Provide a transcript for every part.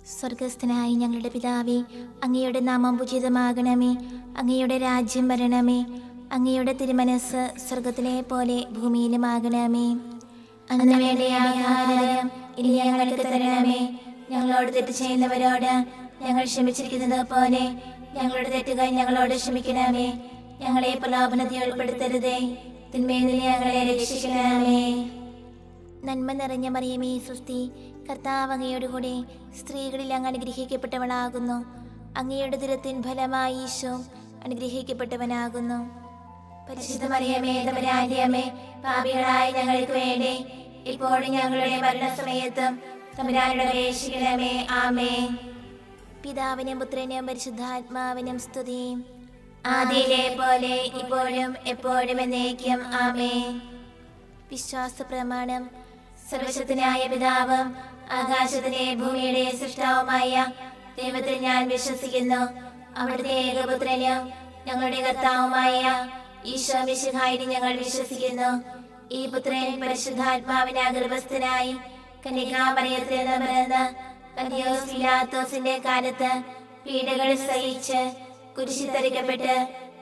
സ്വർഗസ്ഥനായ ഞങ്ങളുടെ പിതാവേ, അങ്ങയുടെ നാമം പൂജിതമാകണമേ. അങ്ങയുടെ രാജ്യം വരണമേ. അങ്ങയുടെ തിരുമനസ് സ്വർഗത്തിലെ പോലെ ഭൂമിയിലുമാകണമേ. അന്ന് വേണ്ട ആഹാരം ഇനി ഞങ്ങൾക്ക് തരണമേ. ഞങ്ങളോട് തെറ്റ് ചെയ്യുന്നവരോട് ഞങ്ങൾ ക്ഷമിച്ചിരിക്കുന്നത് പോലെ ഞങ്ങളുടെ തെറ്റുകൾ ഞങ്ങളോട് ക്ഷമിക്കണമേ. ഞങ്ങളെ പ്രലോഭനത്തിൽ ഉൾപ്പെടുത്തരുതേ, തിന്മയിൽ നിന്ന് ഞങ്ങളെ രക്ഷിക്കണമേ. നന്മ നിറഞ്ഞ മറിയമേ സ്വസ്തി, കർത്താവ് അങ്ങയോടുകൂടെ സ്ത്രീകളിൽ അങ്ങ് അനുഗ്രഹിക്കപ്പെട്ടവളാകുന്നു. അങ്ങയുടെ ദുരത്തിൻ ഫലമായി ഈശോ അനുഗ്രഹിക്കപ്പെട്ടവനാകുന്നു. പരിശുദ്ധ മറിയമേ, തമ്പുരാന്റെ അമ്മേ, പാപികളായ ഞങ്ങൾക്ക് വേണ്ടി ഇപ്പോഴും ഞങ്ങളുടെ മരണസമയത്തും തമ്പുരാനോട് അപേക്ഷിക്കണമേ. ആമേൻ. പിതാവിനും പുത്രനും പരിശുദ്ധാത്മാവിനും സ്തുതി, ആദിയിലെ പോലെ ഇപ്പോഴും എപ്പോഴും എന്നേക്കും. ആമേൻ. വിശ്വാസ പ്രമാണം. സർവശക്തനായ പിതാവും ആകാശത്തിലെ ഭൂമിയുടെ സൃഷ്ടാവുമായ ദൈവത്തിൽ ഞാൻ വിശ്വസിക്കുന്നു. അവിടുത്തെ ഏകപുത്രനും ഞങ്ങളുടെ കർത്താവുമായ ഈശോ മിശിഹായിൽ ഞങ്ങൾ വിശ്വസിക്കുന്നു. ഈ പുത്രൻ പരിശുദ്ധാത്മാവിന് ഗർഭസ്ഥനായി കന്യകാമറിയത്തിൽ നിന്ന് പിറന്ന് പന്തിയോസ് പിലാത്തോസിന്റെ കാലത്ത് പീഡകൾ സഹിച്ച് കുരിശിൽ തറയ്ക്കപ്പെട്ട്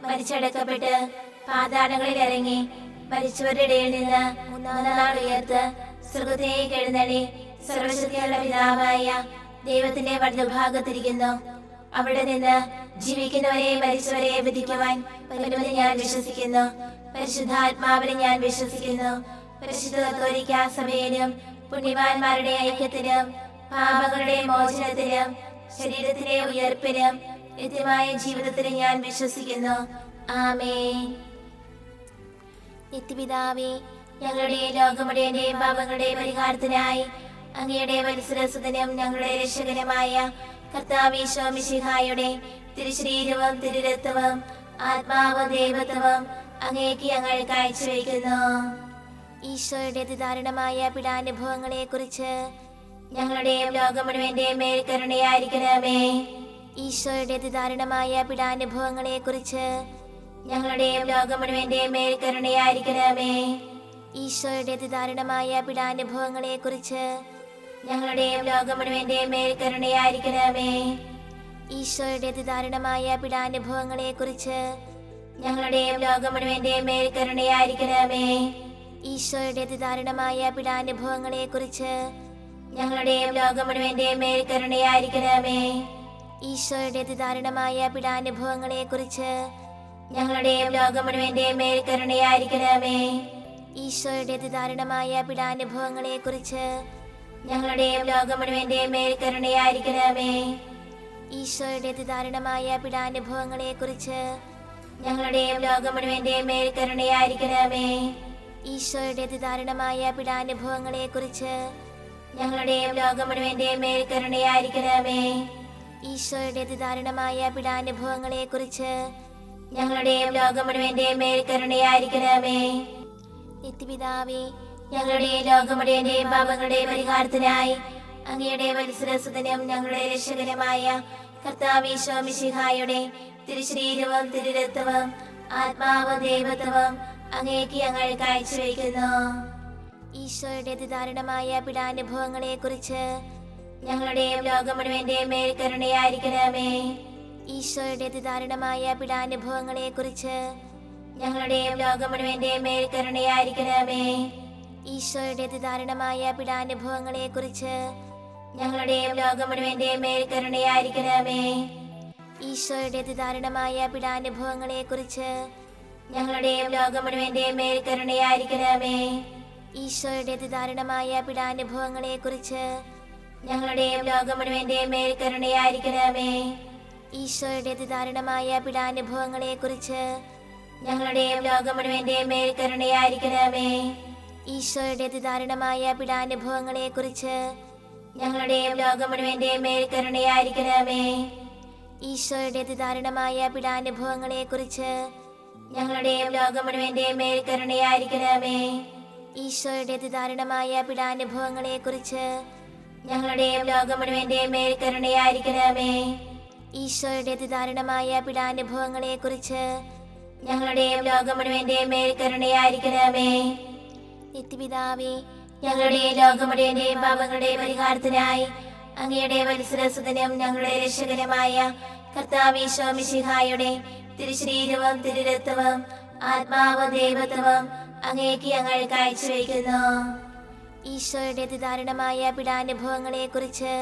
മരിച്ചടക്കപ്പെട്ട് പാതാളങ്ങളിൽ ഇറങ്ങി മരിച്ചവരുടെ ഇടയിൽ നിന്ന് മൂന്നാം നാൾ ഉയർത്ത് സ്വർഗ്ഗത്തിലേക്ക് എഴുന്നള്ളി സർവശക്തിയുള്ള പിതാവായ ദൈവത്തിന്റെ വലതുഭാഗത്തിരിക്കുന്നു. അവിടെ നിന്ന് ജീവിക്കുന്നവരെ മരിച്ചവരെ വിധിക്കുവാൻ വരുമെന്ന് ഞാൻ വിശ്വസിക്കുന്നു. പരിശുദ്ധാത്മാവിനെ ഞാൻ വിശ്വസിക്കുന്നു. പരിശുദ്ധ കത്തോലിക്കാ സഭയിലും പുണ്യവാന്മാരുടെ ഐക്യത്തിലും പാപങ്ങളുടെ മോചനത്തിലും ശരീരത്തിലെ ഉയർപ്പിലും നിത്യമായ ജീവിതത്തിലും ഞാൻ വിശ്വസിക്കുന്നു. ആമേൻ. നിത്യപിതാവേ, ഞങ്ങളുടെ ലോകമുടേന്റെയും പാപങ്ങളുടെ പരിഹാരത്തിനായി അങ്ങയുടെ വത്സരസുതനും ഞങ്ങളുടെ രക്ഷകനുമായ കർത്താവ് ഈശോ മിശിഹായുടെ തിരുശരീരവും തിരുരക്തവും ആത്മാവും ദൈവത്വവും അങ്ങേക്ക് ഞങ്ങൾ കാഴ്ചവെക്കുന്നു. ഈശോയുടെ അതിദാരുണമായ പീഡാനുഭവങ്ങളെ കുറിച്ച് ഞങ്ങളുടെയും ലോകം മുഴുവന്റെയും മേൽ കരുണയായിരിക്കണമേ. ഈശോയുടെ അതിദാരുണമായ പീഡാനുഭവങ്ങളെ കുറിച്ച് ഞങ്ങളുടെയും ലോകം മുഴുവന്റെയും മേൽ കരുണയായിരിക്കണമേ. ഈശോയുടെ അതിദാരുണമായ പീഡാനുഭവങ്ങളെ കുറിച്ച് ഞങ്ങളുടെയും ലോകം മുഴുവന്റെയും മേൽ കരുണയായിരിക്കണമേ. ഈശോയുടെ അതിദാരുണമായ പീഡാനുഭവങ്ങളെ കുറിച്ച് ഞങ്ങളുടെയും ലോകം മുഴുവന്റെയും മേൽ കരുണയായിരിക്കണമേ. ഈശോയുടെ അതിദാരുണമായ പീഡാനുഭവങ്ങളെ കുറിച്ച് ഞങ്ങളുടെയും ലോകം മുഴുവന്റെയും മേൽ കരുണയായിരിക്കണമേ. ഈശോയുടെ അതിദാരുണമായ പീഡാനുഭവങ്ങളെ കുറിച്ച് ഞങ്ങളുടെയും ലോകം മുഴുവന്റെയും മേൽ കരുണയായിരിക്കണമേ. ഈശോയുടെ അതിദാരുണമായ പീഡാനുഭവങ്ങളെ കുറിച്ച് ഞങ്ങളുടെയും ലോകം മുഴുവന്റെയും മേൽ കരുണയായിരിക്കണമേ. ഈശോയുടെ അതിദാരുണമായ പീഡാനുഭവങ്ങളെ കുറിച്ച് ഞങ്ങളുടെയും ലോകം മുഴുവന്റെയും മേൽ കരുണയായിരിക്കണമേ. ഈശോയുടെ അതിദാരുണമായ പീഡാനുഭവങ്ങളെ കുറിച്ച് ഞങ്ങളുടെയും ലോകം മുഴുവന്റെയും മേൽ കരുണയായിരിക്കണമേ. ഈശോയുടെ അതിദാരുണമായ പീഡാനുഭവങ്ങളെ കുറിച്ച് ഞങ്ങളുടെയും ലോകം മുഴുവന്റെയും മേൽ കരുണയായിരിക്കണമേ. നിത്യപിതാവേ, ഞങ്ങളുടെ ലോകം മുഴുവന്റെയും പാപങ്ങളുടെ പരിഹാരത്തിനായി അങ്ങയുടെ വത്സരസുതനും ഞങ്ങളുടെ രക്ഷകനുമായ കർത്താവ് ഈശോ മിശിഹായുടെ തിരുശരീരവും തിരുരക്തവും ആത്മാവും ദൈവത്വവും അങ്ങേക്ക് ഞങ്ങൾ കാഴ്ചവെക്കുന്നു. ഈശോയുടെ അതിദാരുണമായ പീഡാനുഭവങ്ങളെ കുറിച്ച് ഞങ്ങളുടെയും ലോകം മുഴുവന്റെയും മേൽ കരുണയായിരിക്കണമേ. ഈശോയുടെ അതിദാരുണമായ പീഡാനുഭവങ്ങളെ കുറിച്ച് ഞങ്ങളുടെയും ലോകം മുഴുവന്റെയും മേൽ കരുണയായിരിക്കണമേ. ഈശോയുടെ അതിദാരുണമായ പീഡാനുഭവങ്ങളെ കുറിച്ച് ഞങ്ങളുടെയും ലോകം മുഴുവന്റെയും മേൽ കരുണയായിരിക്കണമേ. ഈശോയുടെ അതിദാരുണമായ പീഡാനുഭവങ്ങളെ കുറിച്ച് ഞങ്ങളുടെയും ലോകം മുഴുവന്റെയും മേൽ കരുണയായിരിക്കണമേ. ഈശോയുടെ അതിദാരുണമായ പീഡാനുഭവങ്ങളെ കുറിച്ച് ഞങ്ങളുടെയും ലോകം മുഴുവന്റെയും മേൽ കരുണയായിരിക്കണമേ. ഈശോയുടെ അതിദാരുണമായ പീഡാനുഭവങ്ങളെ കുറിച്ച് ഞങ്ങളുടെയും ലോകം മുഴുവന്റെയും മേൽ കരുണയായിരിക്കണമേ. ഈശോയുടെ അതിദാരുണമായ പീഡാനുഭവങ്ങളെ കുറിച്ച് ഞങ്ങളുടെയും ലോകം മുഴുവന്റെയും മേൽ കരുണയായിരിക്കണമേ. ഈശോയുടെ അതിദാരുണമായ പീഡാനുഭവങ്ങളെ കുറിച്ച് ഞങ്ങളുടെയും ലോകം മുഴുവന്റെയും മേൽ കരുണയായിരിക്കണമേ. ഈശോയുടെ അതിദാരുണമായ പീഡാനുഭവങ്ങളെ കുറിച്ച് ഞങ്ങളുടെയും ലോകം മുഴുവന്റെയും മേൽ കരുണയായിരിക്കണമേ. ഈശോയുടെ അതിദാരുണമായ പീഡാനുഭവങ്ങളെ കുറിച്ച് ഞങ്ങളുടെയും ലോകം മുഴുവന്റെയും മേൽ കരുണയായിരിക്കണമേ. നിത്യപിതാവേ, ഞങ്ങളുടെ ലോകം മുഴുവന്റെയും പാപങ്ങളുടെ പരിഹാരത്തിനായി അങ്ങയുടെ വത്സരസുതനും ഞങ്ങളുടെ രക്ഷകനുമായ കർത്താവീശോ മിശിഹായുടെ തിരുശരീരവും തിരുരക്തവും ആത്മാവും ദൈവത്വവും അങ്ങേക്ക് ഞങ്ങൾ കാഴ്ചവെക്കുന്നു. ഈശോയുടെ അതിദാരുണമായ പീഡാനുഭവങ്ങളെ കുറിച്ച്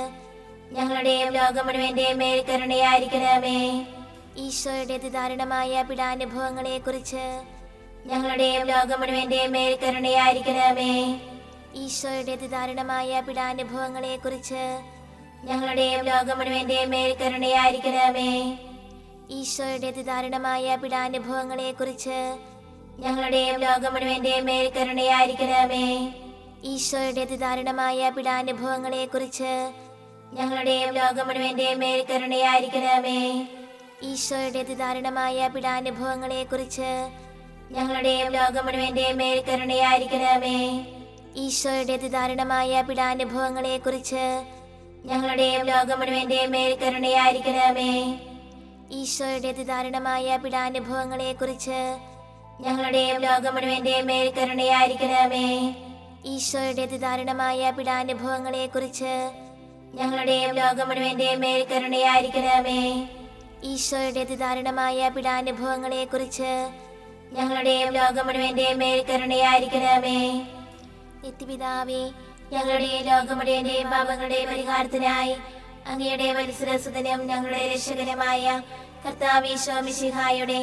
ഞങ്ങളുടെയും ലോകം മുഴുവന്റെയും മേൽ കരുണയായിരിക്കണമേ. ഈശോയുടെ അതിദാരുണമായ പീഡാനുഭവങ്ങളെ കുറിച്ച് ഞങ്ങളുടെയും ലോകം മുഴുവന്റെയും മേൽ കരുണയായിരിക്കണമേ. ഈശോയുടെ അതിദാരുണമായ പീഡാനുഭവങ്ങളെ കുറിച്ച് ഞങ്ങളുടെയും ലോകം മുഴുവന്റെയും മേൽ കരുണയായിരിക്കണമേ. ഈശോയുടെ അതിദാരുണമായ പീഡാനുഭവങ്ങളെ കുറിച്ച് ഞങ്ങളുടെയും ലോകം മുഴുവന്റെയും മേൽ കരുണയായിരിക്കണമേ. ഈശോയുടെ അതിദാരുണമായ പീഡാനുഭവങ്ങളെ കുറിച്ച് ഞങ്ങളുടെയും ലോകം മുഴുവന്റെയും മേൽ കരുണയായിരിക്കണമേ. ഈശോയുടെ അതിദാരുണമായ പീഡാനുഭവങ്ങളെ കുറിച്ച് ഞങ്ങളുടെയും ലോകം മുഴുവന്റെയും മേൽ കരുണയായിരിക്കണമേ. ഈശോയുടെ അതിദാരുണമായ പീഡാനുഭവങ്ങളെ കുറിച്ച് ഞങ്ങളുടെയും ലോകം മുഴുവന്റെയും മേൽ കരുണയായിരിക്കണമേ. ഈശോയുടെ അതിദാരുണമായ പീഡാനുഭവങ്ങളെ കുറിച്ച് ഞങ്ങളുടെയും ലോകം മുഴുവന്റെയും മേൽ കരുണയായിരിക്കണമേ. ഈശോയുടെ അതിദാരുണമായ പീഡാനുഭവങ്ങളെ കുറിച്ച് ഞങ്ങളുടെയും ലോകം മുഴുവന്റെയും മേൽ കരുണയായിരിക്കണമേ. ഈശോയുടെ അതിദാരുണമായ പീഡാനുഭവങ്ങളെ കുറിച്ച് ഞങ്ങളുടെയും ലോകം മുഴുവന്റെയും മേൽ കരുണയായിരിക്കണമേ. നിത്യപിതാവേ, ഞങ്ങളുടെ ലോകം മുഴുവന്റെയും പാപങ്ങളുടെ പരിഹാരത്തിനായി അങ്ങയുടെ വത്സരസുതനും ഞങ്ങളുടെ രക്ഷകനുമായ കർത്താവീശോ മിശിഹായുടെ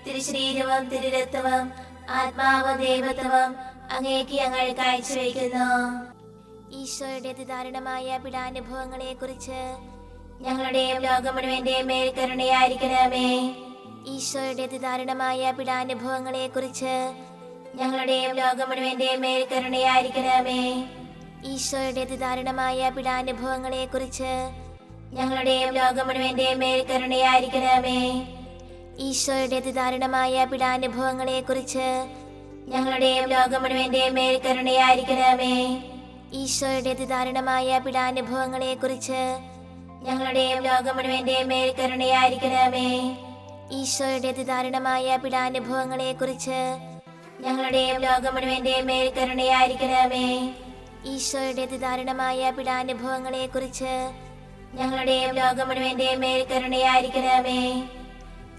തിരുശരീരവും തിരുരക്തവും ആത്മാവും ദൈവത്വവും അങ്ങേക്ക് ഞങ്ങൾ കാഴ്ചവെക്കുന്നു. ഈശോയുടെ അതിദാരുണമായ പീഡാനുഭവങ്ങളെ കുറിച്ച് ഞങ്ങളുടെയും ലോകം മുഴുവന്റെയും മേൽ കരുണയായിരിക്കണമേ. ഈശോയുടെ അതിദാരുണമായ പീഡാനുഭവങ്ങളെ കുറിച്ച് ഞങ്ങളുടെയും ലോകം മുഴുവന്റെയും മേൽ കരുണയായിരിക്കണമേ. ഈശോയുടെ അതിദാരുണമായ പീഡാനുഭവങ്ങളെ കുറിച്ച് ഞങ്ങളുടെയും ലോകം മുഴുവന്റെയും മേൽ കരുണയായിരിക്കണമേ. ഈശോയുടെ അതിദാരുണമായ പീഡാനുഭവങ്ങളെ കുറിച്ച് ഞങ്ങളുടെയും ലോകം മുഴുവന്റെയും മേൽ കരുണയായിരിക്കണമേ. ഈശോയുടെ അതിദാരുണമായ പീഡാനുഭവങ്ങളെ കുറിച്ച് ഞങ്ങളുടെയും ലോകം മുഴുവന്റെയും മേൽ കരുണയായിരിക്കണമേ. ഈശോയുടെ അതിദാരുണമായ പീഡാനുഭവങ്ങളെ കുറിച്ച് ഞങ്ങളുടെയും ലോകം മുഴുവന്റെയും മേൽ കരുണയായിരിക്കണമേ. ഈശോയുടെ അതിദാരുണമായ പീഡാനുഭവങ്ങളെ കുറിച്ച് ഞങ്ങളുടെയും ലോകം മുഴുവന്റെയും മേൽ കരുണയായിരിക്കണമേ.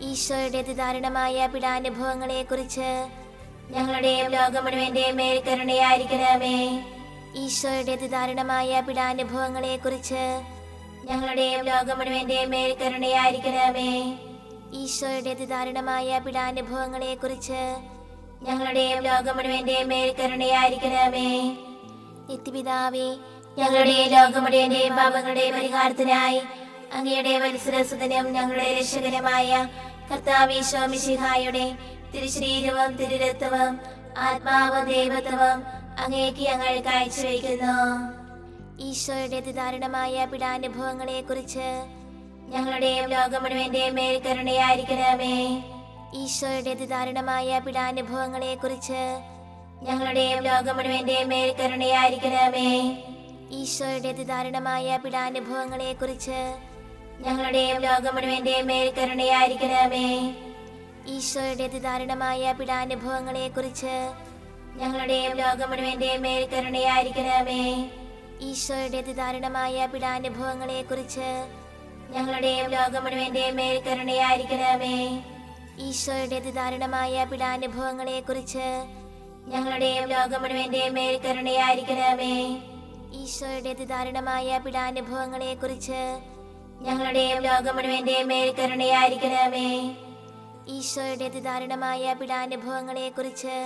ഈശോയുടെ അതിദാരുണമായ പീഡാനുഭവങ്ങളെ കുറിച്ച് ഞങ്ങളുടെയും ലോകം മുഴുവന്റെയും മേൽ കരുണയായിരിക്കണമേ. ഈശോയുടെ അതിദാരുണമായ പീഡാനുഭവങ്ങളെ കുറിച്ച് ഞങ്ങളുടെയും ലോകം മുഴുവന്റെയും മേൽ കരുണയായിരിക്കണമേ. ഈശോയുടെ അതിദാരുണമായ പീഡാനുഭവങ്ങളെ കുറിച്ച് ഞങ്ങളുടെയും ലോകം മുഴുവന്റെയും മേൽ കരുണയായിരിക്കണമേ. നിത്യപിതാവേ, ഞങ്ങളുടെ ലോകം മുഴുവന്റെയും പാപങ്ങളുടെ പരിഹാരത്തിനായി അങ്ങയുടെ വത്സരസുതനും ഞങ്ങളുടെ രക്ഷകനുമായ കർത്താവീശോ മിശിഹായുടെ തിരുശരീരവും തിരുരക്തവും ആത്മാവും ദൈവത്വവും അങ്ങേക്ക് ഞങ്ങൾ കാഴ്ചവെക്കുന്നു. ഈശോയുടെ അതിദാരുണമായ പീഡാനുഭവങ്ങളെ കുറിച്ച് ഞങ്ങളുടെയും ലോകം മുഴുവന്റെയും മേൽ കരുണയായിരിക്കണമേ. ഈശോയുടെ അതിദാരുണമായ പീഡാനുഭവങ്ങളെ കുറിച്ച് ഞങ്ങളുടെയും ലോകം മുഴുവന്റെയും മേൽ കരുണയായിരിക്കണമേ. ഈശോയുടെ അതിദാരുണമായ പീഡാനുഭവങ്ങളെ കുറിച്ച് ഞങ്ങളുടെയും ലോകം മുഴുവന്റെയും മേൽ കരുണയായിരിക്കണമേ. ഈശോയുടെ അതിദാരുണമായ പീഡാനുഭവങ്ങളെ കുറിച്ച് ഞങ്ങളുടെയും ലോകം മുഴുവന്റെയും മേൽ കരുണയായിരിക്കണമേ. ഈശോയുടെ അതിദാരുണമായ പീഡാനുഭവങ്ങളെ കുറിച്ച് ഞങ്ങളുടെയും ലോകം മുഴുവന്റെയും മേൽ കരുണയായിരിക്കണമേ. ഈശോയുടെ അതിദാരുണമായ പീഡാനുഭവങ്ങളെ കുറിച്ച് ഞങ്ങളുടെയും ലോകം മുഴുവന്റെയും മേൽ കരുണയായിരിക്കണമേ. ഈശോയുടെ അതിദാരുണമായ പീഡാനുഭവങ്ങളെ കുറിച്ച് ഞങ്ങളുടെയും ലോകം മുഴുവന്റെയും മേൽ കരുണയായിരിക്കണമേ. ഈശോയുടെ അതിദാരുണമായ പീഡാനുഭവങ്ങളെ കുറിച്ച്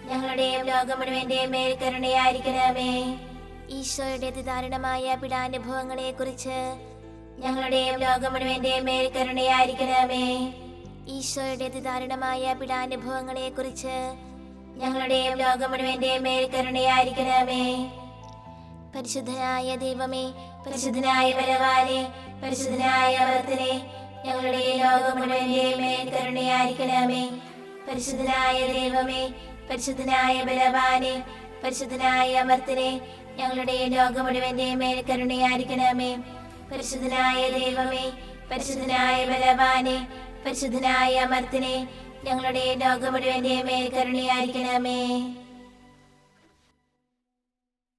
ഞങ്ങളുടെയും ലോകം മുഴുവന്റെയും മേൽ കരുണയായിരിക്കണമേ. ഈശോയുടെ അതിദാരുണമായ പീഡാനുഭവങ്ങളെ കുറിച്ച് ഞങ്ങളുടെയും ലോകം മുഴുവന്റെയും മേൽ കരുണയായിരിക്കണമേ. ഈശോയുടെ അതിദാരുണമായ പീഡാനുഭവങ്ങളെ കുറിച്ച് ഞങ്ങളുടെയും ലോകം മുഴുവന്റെയും മേൽ കരുണയായിരിക്കണമേ. പരിശുദ്ധനായ ദൈവമേ, പരിശുദ്ധനായ ബലവാനേ, പരിശുദ്ധനായ അമർത്തനേ, ഞങ്ങളുടെ ലോകം മുഴുവന്റെയും മേൽ കരുണയായിരിക്കണമേ. പരിശുദ്ധനായ ദൈവമേ, പരിശുദ്ധനായ ബലവാനേ, പരിശുദ്ധനായ അമർത്തനേ, ഞങ്ങളുടെ ലോകം മുഴുവന്റെയും മേൽ കരുണയായിരിക്കണമേ. പരിശുദ്ധനായ ദൈവമേ, പരിശുദ്ധനായ ബലവാനേ, പരിശുദ്ധനായ അമർത്തനേ, ഞങ്ങളുടെ ലോകം മുഴുവന്റെയും മേൽ കരുണയായിരിക്കണമേ.